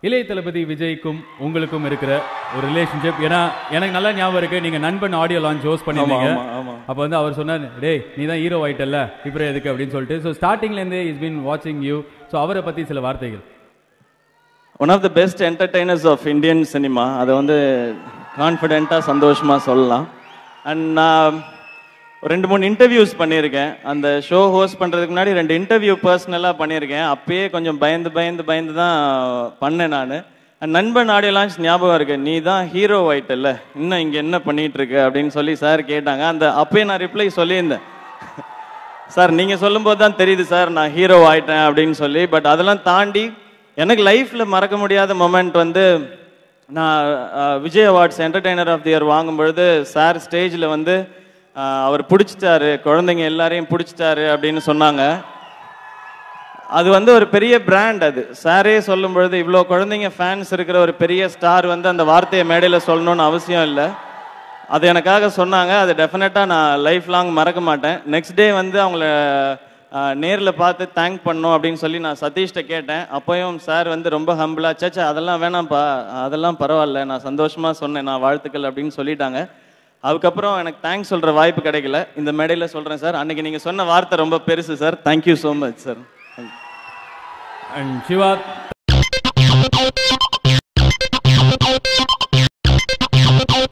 இளைய தளபதி விஜய்க்கும் உங்களுக்கும் இருக்கிற ஒரு ரிலேஷன்ஷிப். ஏன்னா எனக்கு நல்லா ஞாபகம் இருக்கு, நீங்க நண்பன் ஆடியோ லான்ச் ஹோஸ்ட் பண்ணிருந்தீங்க. அப்போ வந்து அவர் சொன்னார், டேய் நீ தான் ஹீரோ ஆயிட்டல்ல இப்போ எதுக்கு அப்படின்னு சொல்லிட்டு. ஸோ ஸ்டார்டிங்லேருந்து இஸ் பீன் வாட்சிங் யூ. ஸோ அவரை பற்றி சில வார்த்தைகள். One of the best entertainers of Indian cinema, அதை வந்து கான்ஃபிடென்ட்டாக சந்தோஷமாக சொல்லலாம். அண்ட் நான் 2-3 இன்டர்வியூஸ் பண்ணியிருக்கேன். அந்த ஷோ ஹோஸ்ட் பண்ணுறதுக்கு முன்னாடி 2 இன்டர்வியூ பர்சனலாக பண்ணியிருக்கேன். அப்பயே கொஞ்சம் பயந்து தான் பண்ணேன் நான். நண்பன் ஆடியோ லான்ச் ஞாபகம் இருக்கு, நீ தான் ஹீரோ ஆயிட்டல்ல இன்னும் இங்கே என்ன பண்ணிகிட்டு இருக்கு அப்படின்னு சொல்லி சார் கேட்டாங்க. அப்பயே நான் ரிப்ளை சொல்லியிருந்தேன், சார் நீங்கள் சொல்லும்போது தான் தெரியுது சார் நான் ஹீரோ ஆயிட்டேன் அப்படின்னு சொல்லி. பட் அதெல்லாம் தாண்டி எனக்கு லைஃப்பில் மறக்க முடியாத மொமெண்ட் வந்து, நான் Vijay awards entertainer of the year வாங்கும்பொழுது சார் ஸ்டேஜில் வந்து அவர் பிடிச்சிட்டாரு, குழந்தைங்க எல்லாரையும் பிடிச்சிட்டாரு அப்படின்னு சொன்னாங்க. அது வந்து ஒரு பெரிய பிராண்ட். அது சாரே சொல்லும் பொழுது, இவ்வளோ குழந்தைங்க ஃபேன்ஸ் இருக்கிற ஒரு பெரிய ஸ்டார் வந்து அந்த வார்த்தையை மேடையில் சொல்லணும்னு அவசியம் இல்லை. அது எனக்காக சொன்னாங்க. அது டெஃபினட்டாக நான் லைஃப் லாங் மறக்க மாட்டேன். நெக்ஸ்ட் டே வந்து அவங்கள நேரில் பார்த்து தேங்க் பண்ணோம் அப்படின்னு சொல்லி நான் சதீஷ்ட கேட்டேன். அப்போயும் சார் வந்து ரொம்ப ஹம்பிளாக, சேச்சா அதெல்லாம் வேணாம்ப்பா, அதெல்லாம் பரவாயில்ல, நான் சந்தோஷமாக சொன்னேன், நான் வாழ்த்துக்கள் அப்படின்னு சொல்லிட்டாங்க. அதுக்கப்புறம் எனக்கு தேங்க்ஸ் சொல்கிற வாய்ப்பு கிடைக்கல. இந்த மேடையில் சொல்கிறேன் சார், அன்றைக்கி நீங்கள் சொன்ன வார்த்தை ரொம்ப பெருசு sir. Thank you so much sir. And Siva,